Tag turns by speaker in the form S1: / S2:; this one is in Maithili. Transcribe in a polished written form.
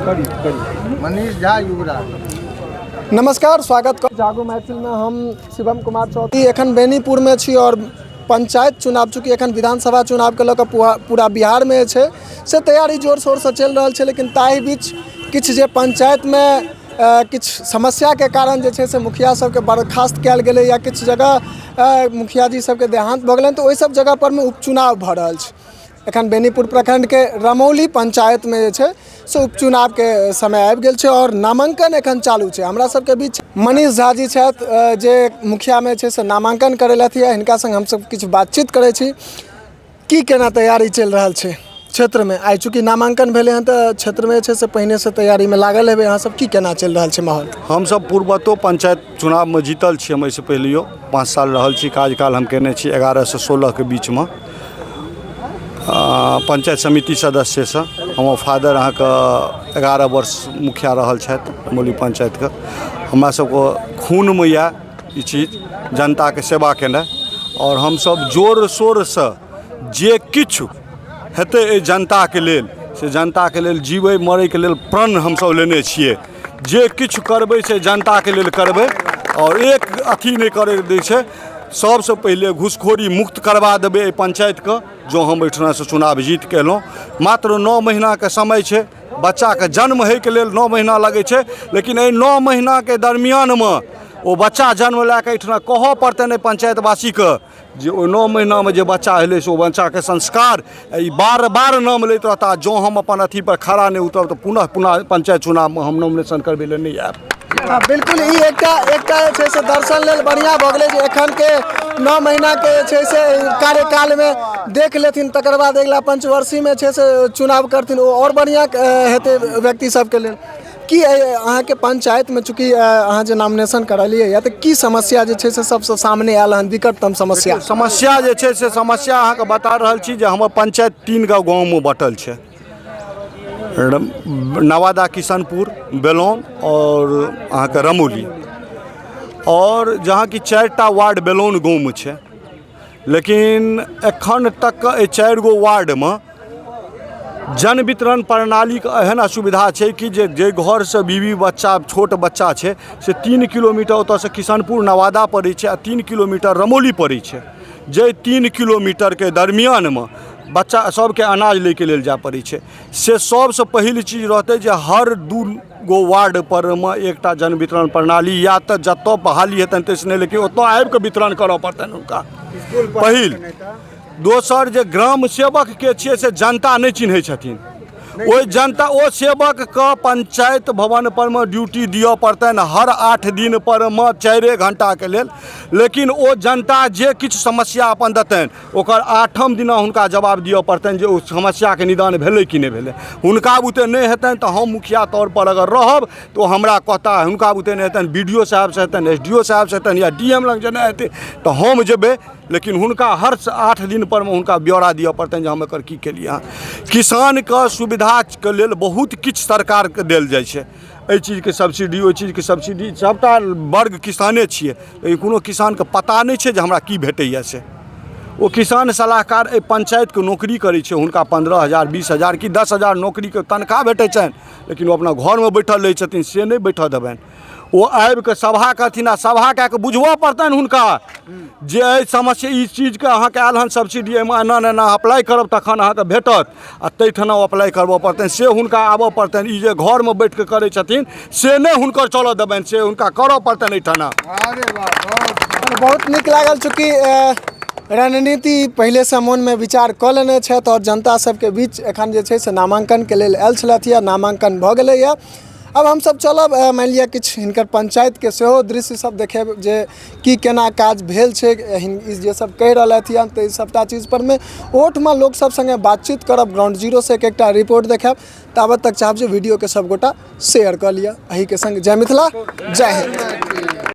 S1: मनीष झा युवराज।
S2: नमस्कार, स्वागत कर जागो महफिल में हम शिवम कुमार चौधरी एखन बेनीपुर में छी और पंचायत चुनाव चूँकि एखन विधानसभा चुनाव के लऽ पूरा बिहार में छै से तैयारी जोर शोर से चल रहा है। लेकिन ताहि बीच किछ जे पंचायत में किछ समस्या के कारण जे छै से मुखिया सबके बर्खास्त कयल गेलै या किछ जगह मुखिया जी सबके देहांत भऽ गेलनि, तो ओहि सब जगह पर में उपचुनाव भऽ रहल छै। एखन बेनीपुर प्रखंड के रमौली पंचायत में जे छै से उपचुनाव के समय आबि गेल छै और नामांकन एखन चालू छै। हमरा सबके बीच मनीष झा जी छथि जे मुखिया में छै से नामांकन करेलथि है। हिनका संग हमसब किछु बातचीत करै छी की केना तैयारी चलि रहल छै क्षेत्र में। आई चूँकि नामांकन भेले हैं तो क्षेत्र में से पहिने से तैयारी में लागल हेबै, अहाँ सब की केना चलि रहल छै माहौल?
S3: हम सब पूर्वतो पंचायत चुनाव में जीतल छी। हम एहिसँ पहिलेयो 5 साल रहल छी, कार्यकाल हम केने छी 11 से 16 के बीच में पंचायत समिति सदस्य से। हमर फादर अहाँके 11 वर्ष मुखिया रहल छथि रमौली पंचायत के। हमरा सबके खून में यऽ ई चीज जनता के सेवा केनाइ, और हम सब जोर शोर से जे किछु हेतै एहि जनता के लेल से जनता के लेल जीबै मरै के लेल प्रण हम सब लेने छियै। जे किछु करबै से जनता के लेल करबै और एक अथी नहीं करे दै छै। सबसे पहले घूसखोरी मुक्त करवा देबै एहि पंचायत के। जो हम एहिठाम से चुनाव जीत के एलहुँ, मात्र 9 महीना के समय छै। बच्चा के जन्म होइ के लेल 9 महीना लगै छै, लेकिन एहि 9 महीना के दरमियान में ओ बच्चा जन्म लए के एहिठाम कहऽ पड़तै ने पंचायतवासी के जे ओ 9 महीना में जे बच्चा हेलै से ओ बच्चा के संस्कार ई बार बार नाम लैत रहता। जो हम अपन अथी पर खड़ा नहीं उतरब तो पुनः पंचायत चुनाव में हम नॉमिनेशन करबै लेल नहीं आयब।
S2: हाँ बिल्कुल, ई एकटा से दर्शन लेल बढ़िया भऽ गेलै जे एखन के 9 महीना के से कार्यकाल में देख लेथिन, तकर बाद अगिला पंचवर्षीय में से चुनाव करथिन, ओ और बढ़िया हेतै व्यक्ति सबके लेल। की अहाँ के पंचायत में चूँकि अहाँ जे नॉमिनेशन करलियै या तो की समस्या जे छै से सबसे सामने आयल हन, विकटतम समस्या
S3: जे छै से समस्या अहाँ के बता रहल छी जे हमर पंचायत 3 गाँव में बटल छै। नवादा, किशनपुर, बेलोन और अहाँ के रमौली, और जहाँ की 4टा वार्ड बेलोन गाँव में छै। लेकिन एखन तक 4 गो वार्ड में जन वितरण प्रणाली के एहन असुविधा छै कि जे घर से बीवी बच्चा छोट बच्चा छै से 3 किलोमीटर ओतऽ से किशनपुर नवादा पड़ै छै आ 3 किलोमीटर रमौली पड़ै छै। जे 3 किलोमीटर के दरमियान में बच्चा सबके अनाज ले के लेल जाय पड़ै छै। से सबसे पहिल चीज रहतै जे हर 2 गो वार्ड पर में एकटा जन वितरण प्रणाली या तो जतऽ बहाली हेतनि तैसे नहीं, लेकिन ओतऽ आबि के वितरण करऽ पड़तनि हुनका पहिल। दोसर जे ग्राम सेवक के छियै से जनता नहीं चिन्है छथिन। ओहि जनता ओ सेवक के पंचायत भवन पर में ड्यूटी दिअ पड़तनि हर 8 दिन पर में 4 घंटा के लेल। लेकिन ओ जनता जे किछु समस्या अपन देतनि ओकर 8म दिना हुनका जवाब दिअ पड़तनि जे ओ समस्या के निदान भेलै कि नहीं भेलै। हुनका बुते नहीं हेतनि तो हम मुखिया तौर पर अगर रहब तो हमरा कहता, हुनका बुते नहीं हेतनि BDO साहब से हेतनि, SDO साहब से हेतनि या DM लग जेना हेतै तो हम जेबै। लेकिन हुनका हर 8 दिन पर में हुनका ब्यौरा दिअ पड़तनि जे हम एकर की केलियै। किसान के सुविधा के लेल बहुत किछु सरकार के देल जाइ छै। एहि चीज के सब्सिडी, ओहि चीज के सब्सिडी, सबटा वर्ग किसाने छियै, लेकिन कोनो किसान के पता नहीं छै जे हमरा की भेटैया से। ओ किसान सलाहकार एहि पंचायत के नौकरी करै छै, हुनका 15,000 20,000 कि 10,000 नौकरी के तनख्वाह भेटै छनि, लेकिन ओ अपना घर में बैठल रहै छथिन, से नहीं बैठऽ देबनि। ओ आबि के सभा कहथिन आ सभा कए के बुझबऽ पड़तनि हुनका जे एहि समस्या ई चीज के अहाँ के आयल हन सब्सिडी, एहिमे एना एना अप्लाई करब तखन अहाँ के भेटत आ तैठाम अप्लाई करबऽ पड़तनि। से हुनका आबऽ पड़तनि। ई जे घर में बैठ के करै छथिन से नहीं हुनकर चलऽ देबनि, से हुनका करऽ पड़तनि एहिठाम।
S2: बहुत नीक लागल, चूँकि रणनीति पहले से मन में विचार कऽ लेने छथि और जनता सबके बीच एखन जे छै से नामांकन के लेल आयल छलथि या नामांकन भऽ गेलैया। अब हम सब चलब मान लिअ किछु हिनकर पंचायत के सेहो दृश्य सब देखेब जे की केना काज भेल छै, जे सब कहि रहलथि हन तऽ सबटा चीज पर में ओठ में लोक सब संगे बातचीत करब, ग्राउंड जीरो से एकटा रिपोर्ट देखाब। ताबत तक चाहब जे वीडियो के सब गोटा शेयर कऽ लिअ। एही के संग जय मिथिला, जय हिंद।